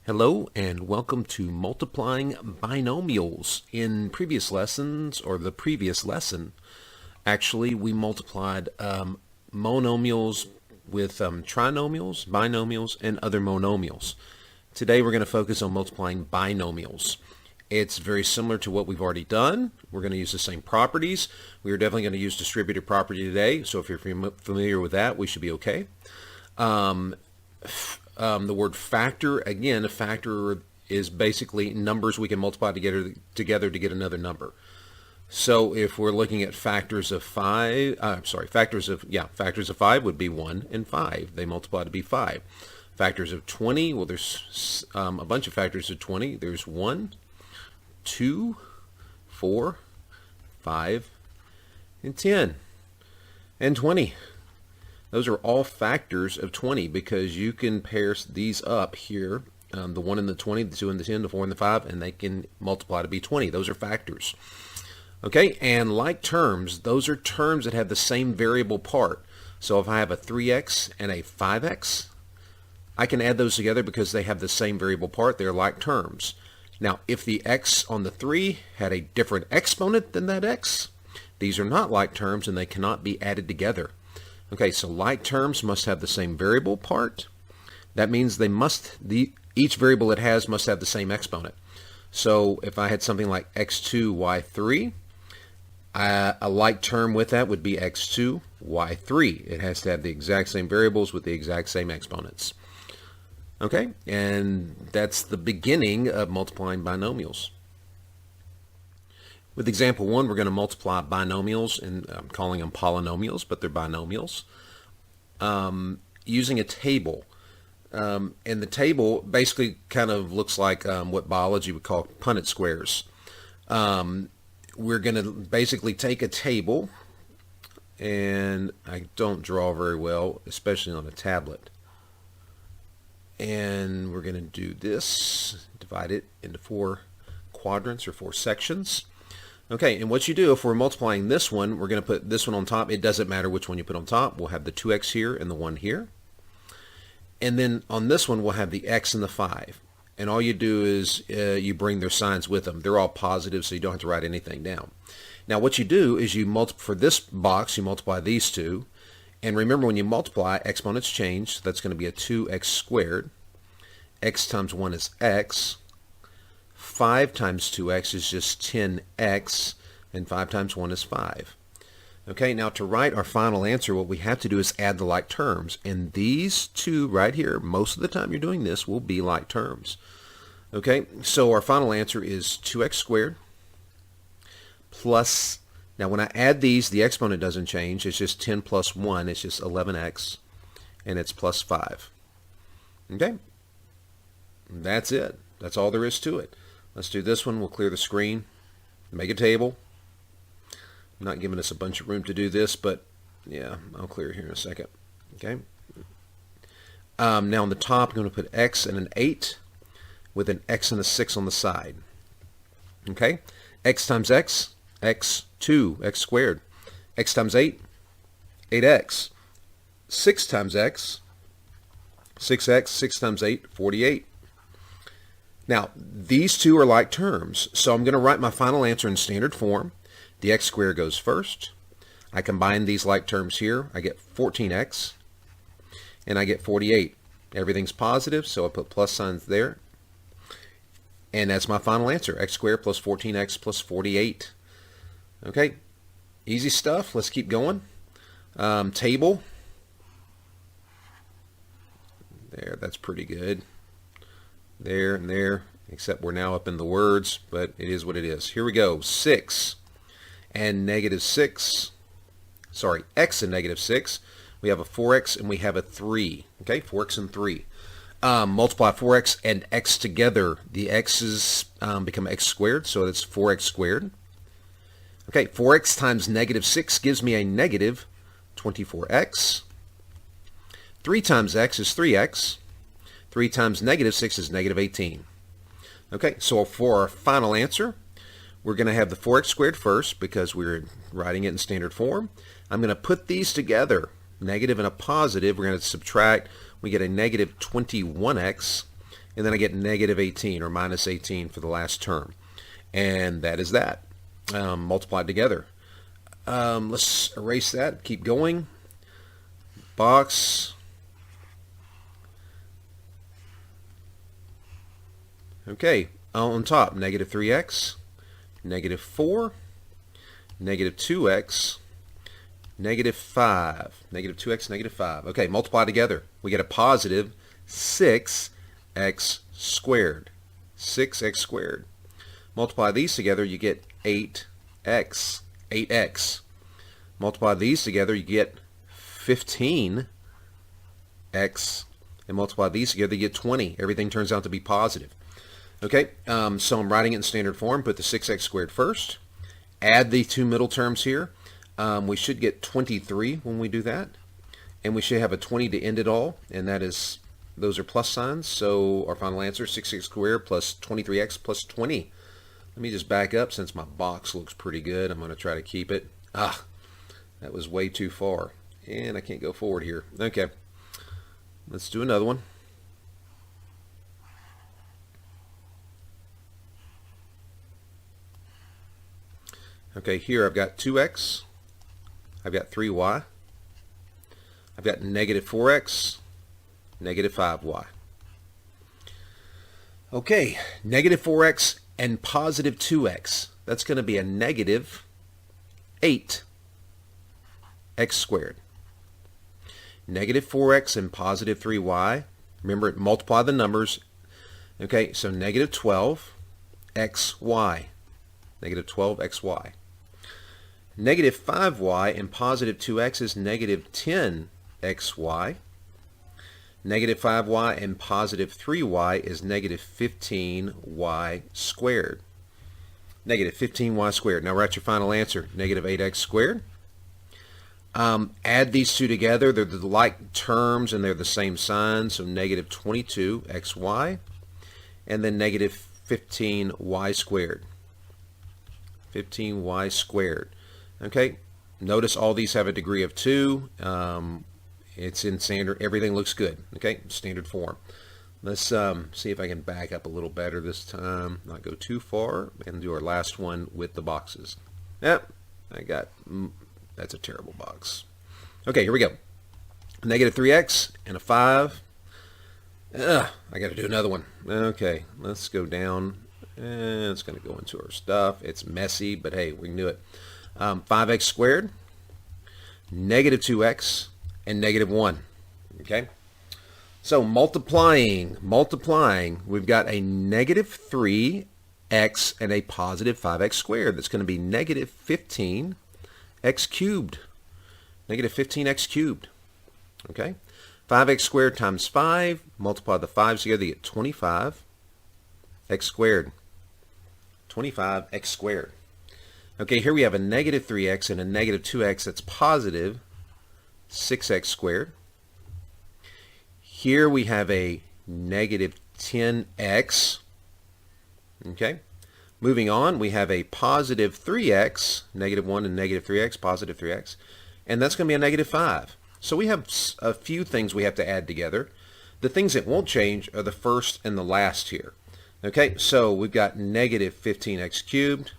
Hello and welcome to Multiplying Binomials. In previous lessons, or the previous lesson, actually we multiplied monomials with trinomials, binomials, and other monomials. Today we're going to focus on multiplying binomials. It's very similar to what we've already done. We're going to use the same properties. We are definitely going to use distributive property today, so if you're familiar with that, we should be okay. The word factor, again, a factor is basically numbers we can multiply together to get another number. So if we're looking at factors of 5 would be 1 and 5. They multiply to be 5. Factors of 20, well, there's a bunch of factors of 20. There's 1, 2, 4, 5, and 10, and 20. Those are all factors of 20 because you can pair these up here, the 1 and the 20, the 2 and the 10, the 4 and the 5, and they can multiply to be 20. Those are factors. Okay, and like terms, those are terms that have the same variable part. So if I have a 3x and a 5x, I can add those together because they have the same variable part. They're like terms. Now, if the x on the 3 had a different exponent than that x, these are not like terms and they cannot be added together. Okay, so like terms must have the same variable part. That means each variable it has must have the same exponent. So if I had something like x2, y3, a like term with that would be x2, y3. It has to have the exact same variables with the exact same exponents. Okay, and that's the beginning of multiplying binomials. With example 1, we're going to multiply binomials, and I'm calling them polynomials, but they're binomials, using a table. And the table basically kind of looks like what biology would call Punnett squares. We're going to basically take a table, and I don't draw very well, especially on a tablet. And we're going to do this, divide it into 4 quadrants or 4 sections. Okay, and what you do, if we're multiplying this one, we're going to put this one on top. It doesn't matter which one you put on top. We'll have the 2x here and the 1 here. And then on this one, we'll have the x and the 5. And all you do is you bring their signs with them. They're all positive, so you don't have to write anything down. Now, what you do is for this box, you multiply these two. And remember, when you multiply, exponents change. So that's going to be a 2x squared. X times 1 is x. 5 times 2x is just 10x, and 5 times 1 is 5. Okay, now to write our final answer, what we have to do is add the like terms. And these two right here, most of the time you're doing this, will be like terms. Okay, so our final answer is 2x squared plus, now when I add these, the exponent doesn't change. It's just 10 plus 1. It's just 11x, and it's plus 5. Okay, that's it. That's all there is to it. Let's do this one. We'll clear the screen, make a table. I'm not giving us a bunch of room to do this, but yeah, I'll clear here in a second. Okay. Now on the top, I'm going to put x and an 8 with an x and a 6 on the side. Okay. X times x, x, 2x squared. X times 8, 8x. 6 times x, 6x, 6 times 8, 48. Now, these two are like terms, so I'm going to write my final answer in standard form. The x squared goes first. I combine these like terms here. I get 14x, and I get 48. Everything's positive, so I put plus signs there. And that's my final answer, x squared plus 14x plus 48. Okay, easy stuff. Let's keep going. Table. There, that's pretty good. There and there, except we're now up in the words, but it is what it is. Here we go. 6 and negative 6. Sorry, x and negative 6. We have a 4x and we have a 3. Okay, 4x and 3. Multiply 4x and x together. The x's become x squared, so it's 4x squared. Okay, 4x times negative 6 gives me a negative 24x. 3 times x is 3x. 3 times negative 6 is negative 18. Okay, so for our final answer, we're going to have the 4x squared first because we're writing it in standard form. I'm going to put these together, negative and a positive. We're going to subtract. We get a negative 21x, and then I get negative 18 or minus 18 for the last term. And that is that, multiplied together. Let's erase that, keep going. Box. Okay, on top, negative 3x, negative 4, negative 2x, negative 5, negative 2x, negative 5. Okay, multiply together. We get a positive 6x squared. 6x squared. Multiply these together, you get 8x. 8x. Multiply these together, you get 15x. And multiply these together, you get 20. Everything turns out to be positive. Okay, so I'm writing it in standard form. Put the 6x squared first. Add the two middle terms here. We should get 23 when we do that. And we should have a 20 to end it all. And that is, those are plus signs. So our final answer, 6x squared plus 23x plus 20. Let me just back up since my box looks pretty good. I'm going to try to keep it. That was way too far. And I can't go forward here. Okay, let's do another one. Okay, here I've got 2x, I've got 3y, I've got negative 4x, negative 5y. Okay, negative 4x and positive 2x. That's going to be a negative 8x squared. Negative 4x and positive 3y. Remember, multiply the numbers. Okay, so negative 12xy. Negative 12xy. Negative 5y and positive 2x is negative 10xy. Negative 5y and positive 3y is negative 15y squared. Negative 15y squared. Now write your final answer. Negative 8x squared. Add these two together. They're the like terms and they're the same sign. So negative 22xy and then negative 15y squared. 15y squared. Okay, notice all these have a degree of 2. It's in standard. Everything looks good. Okay, standard form. Let's see if I can back up a little better this time, not go too far, and do our last one with the boxes. Yep, that's a terrible box. Okay, here we go. Negative 3x and a 5. I got to do another one. Okay, let's go down. And it's going to go into our stuff. It's messy, but hey, we can do it. 5x squared, negative 2x, and negative 1. Okay? So multiplying, we've got a negative 3x and a positive 5x squared. That's going to be negative 15x cubed. Negative 15x cubed. Okay? 5x squared times 5. Multiply the 5s together, you get 25x squared. 25x squared. Okay, here we have a negative 3x and a negative 2x. That's positive 6x squared. Here we have a negative 10x. Okay. Moving on, we have a positive 3x, negative 1 and negative 3x, positive 3x. And that's going to be a negative 5. So we have a few things we have to add together. The things that won't change are the first and the last here. Okay, so we've got negative 15x cubed.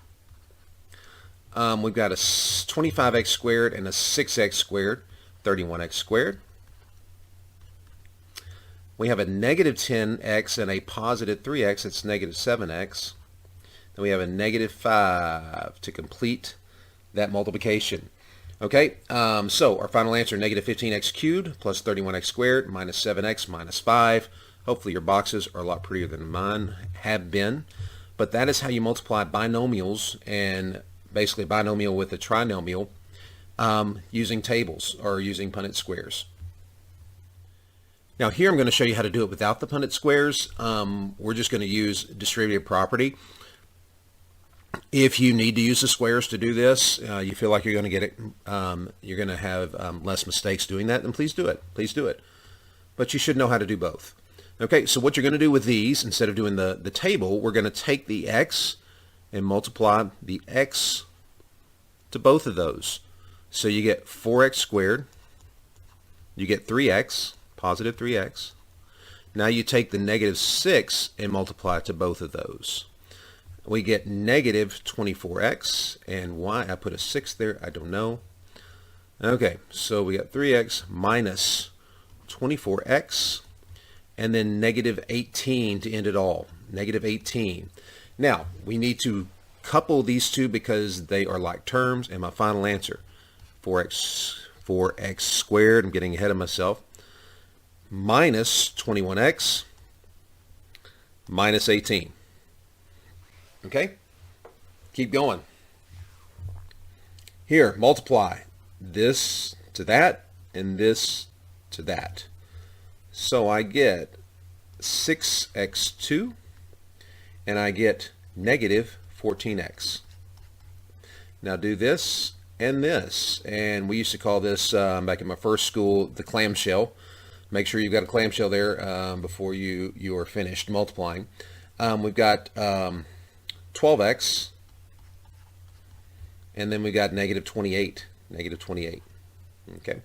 We've got a 25x squared and a 6x squared, 31x squared. We have a negative 10x and a positive 3x, it's negative 7x. Then we have a negative 5 to complete that multiplication. Okay, so our final answer, negative 15x cubed plus 31x squared minus 7x minus 5. Hopefully your boxes are a lot prettier than mine have been. But that is how you multiply binomials, and basically a binomial with a trinomial, using tables or using Punnett squares. Now here I'm going to show you how to do it without the Punnett squares. We're just going to use distributive property. If you need to use the squares to do this, you feel like you're going to get it, you're going to have less mistakes doing that, then please do it. Please do it. But you should know how to do both. Okay, so what you're going to do with these, instead of doing the table, we're going to take the x and multiply the x to both of those. So you get 4x squared, you get 3x, positive 3x, Now you take the negative 6 and multiply to both of those. We get negative 24x, and why I put a 6 there, I don't know. Okay, so we got 3x minus 24x, and then negative 18 to end it all. Negative 18. Now, we need to couple these two because they are like terms, and my final answer, 4x squared, I'm getting ahead of myself, minus 21x minus 18. Okay, keep going. Here, multiply this to that and this to that. So I get 6x2 and I get negative 14x. Now do this and this, and we used to call this back in my first school the clamshell. Make sure you've got a clamshell there before you are finished multiplying. We've got 12x, and then we got negative 28. Negative 28. Okay.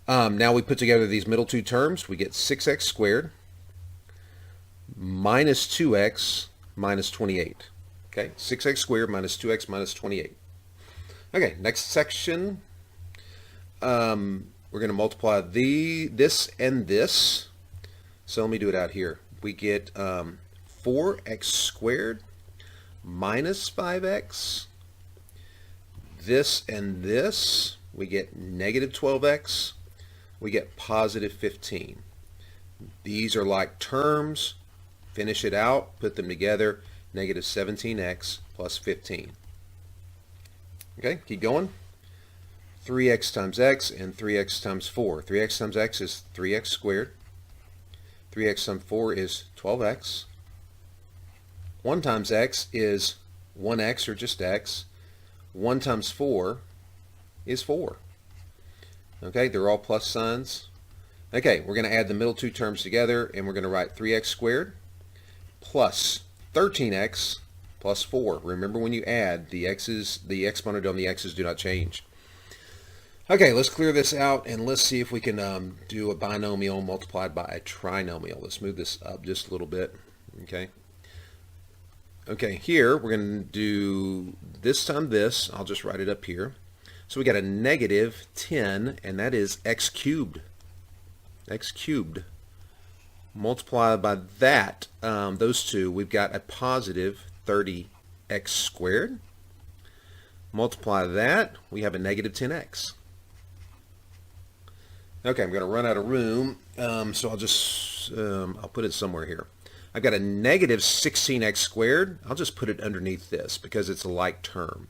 Now we put together these middle two terms. We get 6x squared minus 2x minus 28. Okay, 6x squared minus 2x minus 28. Okay, next section. We're going to multiply this and this. So let me do it out here. We get 4x squared minus 5x. This and this, we get negative 12x. We get positive 15. These are like terms. Finish it out, put them together. Negative 17x plus 15. Okay, keep going. 3x times x and 3x times 4. 3x times x is 3x squared. 3x times 4 is 12x. 1 times x is 1x or just x. 1 times 4 is 4. Okay, they're all plus signs. Okay, we're going to add the middle two terms together, and we're going to write 3x squared plus 13x plus 4. Remember, when you add, the x's, the exponent on the x's do not change. Okay, let's clear this out, and let's see if we can do a binomial multiplied by a trinomial. Let's move this up just a little bit. Okay. Okay, here we're going to do this time this. I'll just write it up here. So we got a negative 10, and that is x cubed. X cubed. Multiplied by that, those two, we've got a positive 30x squared. Multiply that, we have a negative 10x. Okay, I'm going to run out of room, so I'll just, I'll put it somewhere here. I've got a negative 16x squared. I'll just put it underneath this because it's a like term.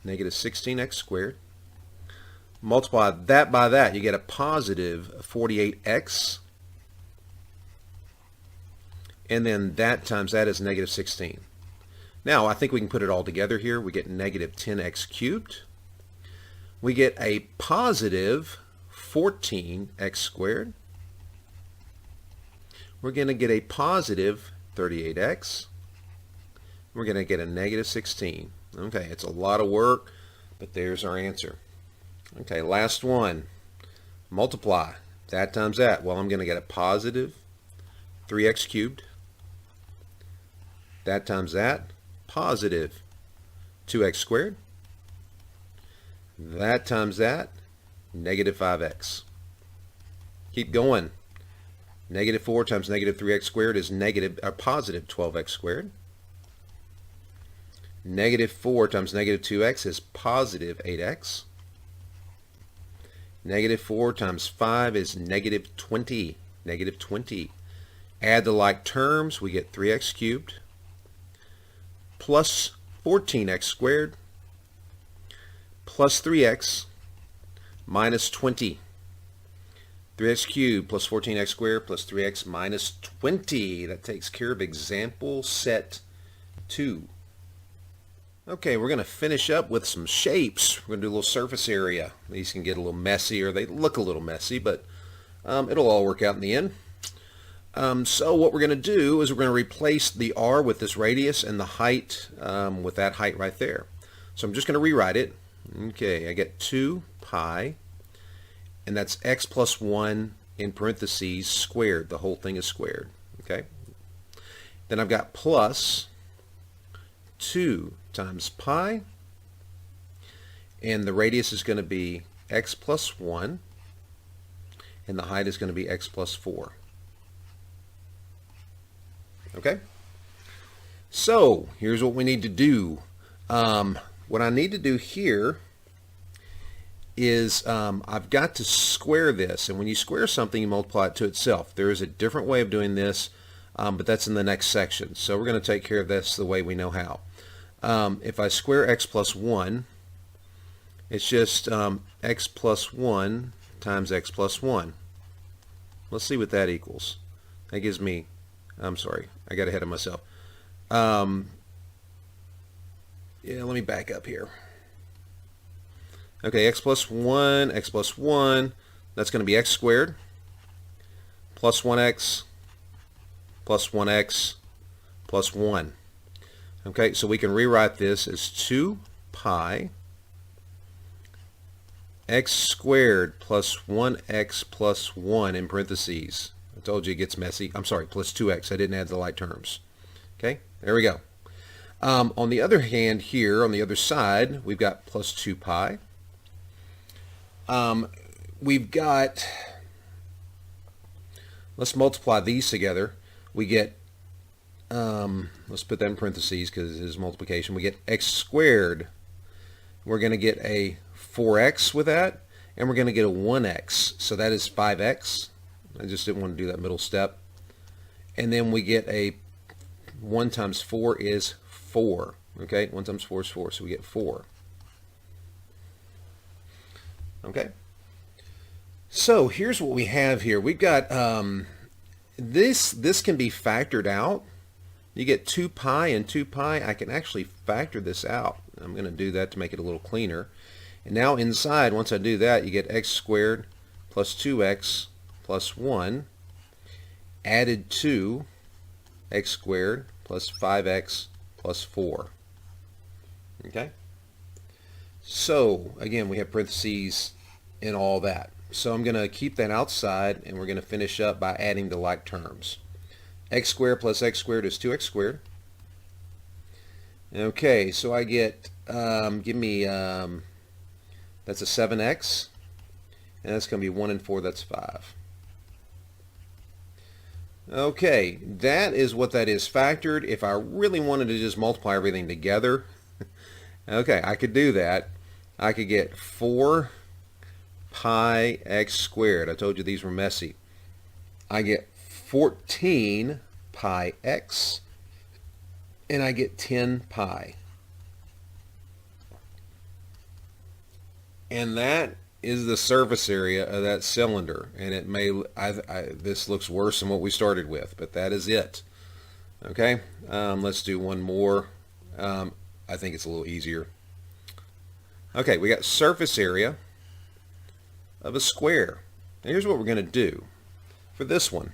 Negative 16x squared. Multiply that by that, you get a positive 48x. And then that times that is negative 16. Now, I think we can put it all together here. We get negative 10x cubed. We get a positive 14x squared. We're going to get a positive 38x. We're going to get a negative 16. Okay, it's a lot of work, but there's our answer. Okay, last one. Multiply that times that. Well, I'm going to get a positive 3x cubed. That times that, positive 2x squared. That times that, negative 5x. Keep going. Negative 4 times negative 3x squared is positive 12x squared. Negative 4 times negative 2x is positive 8x. Negative 4 times 5 is negative 20. Negative 20. Add the like terms, we get 3x cubed plus 14x squared plus 3x minus 20. 3x cubed plus 14x squared plus 3x minus 20. That takes care of example set 2. Okay, we're going to finish up with some shapes. We're going to do a little surface area. These can get a little messy, or they look a little messy, but it'll all work out in the end. So what we're going to do is we're going to replace the r with this radius and the height with that height right there. So I'm just going to rewrite it. Okay, I get 2 pi, and that's x plus 1 in parentheses squared. The whole thing is squared. Okay. Then I've got plus 2 times pi, and the radius is going to be x plus 1, and the height is going to be x plus 4. Okay? So, here's what we need to do. What I need to do here is I've got to square this, and when you square something, you multiply it to itself. There is a different way of doing this, but that's in the next section. So we're going to take care of this the way we know how. If I square x plus 1, it's just x plus 1 times x plus 1. Let's see what that equals. That gives me, I'm sorry, I got ahead of myself. Yeah, let me back up here. Okay, x plus 1, that's going to be x squared plus 1x plus 1x plus 1. Okay, so we can rewrite this as 2 pi x squared plus 1x plus 1 in parentheses. I told you it gets messy. I'm sorry, plus 2x. I didn't add the like terms. Okay, there we go. On the other hand here, on the other side, we've got plus 2 pi. We've got, let's multiply these together. We get, let's put that in parentheses because it is multiplication. We get x squared. We're going to get a 4x with that, and we're going to get a 1x. So that is 5x. I just didn't want to do that middle step. And then we get a 1 times 4 is 4. Okay, 1 times 4 is 4, so we get 4. Okay. So here's what we have here. We've got this can be factored out. You get 2 pi and 2 pi. I can actually factor this out. I'm going to do that to make it a little cleaner. And now inside, once I do that, you get x squared plus 2x plus 1 added to x squared plus 5x plus 4. Okay? So, again, we have parentheses in all that. So I'm going to keep that outside, and we're going to finish up by adding the like terms. X squared plus x squared is 2x squared. Okay, so I get, give me, that's a 7x, and that's going to be 1 and 4, that's 5. Okay, that is what that is factored. If I really wanted to just multiply everything together, okay, I could do that. I could get 4 pi x squared. I told you these were messy. I get 14 pi x, and I get 10 pi. And that is the surface area of that cylinder. And it may, this looks worse than what we started with, but that is it. Okay, let's do one more. I think it's a little easier. Okay, we got surface area of a square. Now here's what we're going to do for this one.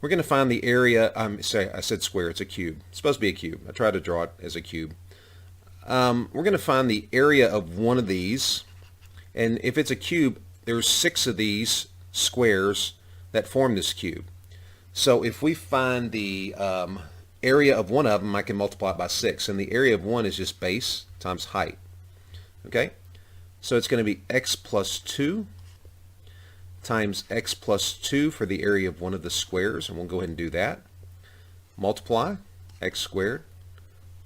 We're going to find the area. I said square, it's a cube. It's supposed to be a cube. I tried to draw it as a cube. We're going to find the area of one of these, and if it's a cube, there's 6 of these squares that form this cube. So if we find the area of one of them, I can multiply it by 6, and the area of one is just base times height. Okay, so it's going to be x plus 2 times x plus 2 for the area of one of the squares, and we'll go ahead and do that. Multiply x squared,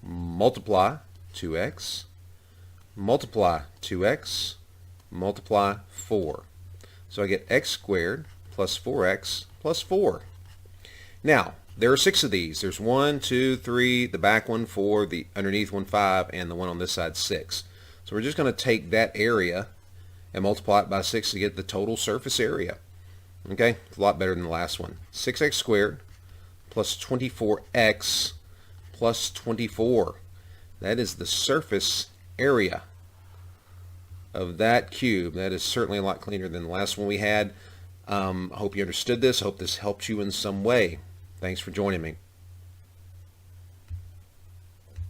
multiply 2x, multiply 2x, multiply 4. So I get x squared plus 4x plus 4. Now, there are 6 of these. There's 1, 2, 3, the back one 4, the underneath one 5, and the one on this side 6. So we're just going to take that area and multiply it by 6 to get the total surface area. Okay, it's a lot better than the last one. 6x squared plus 24x plus 24. That is the surface area of that cube. That is certainly a lot cleaner than the last one we had. I hope you understood this. I hope this helped you in some way. Thanks for joining me.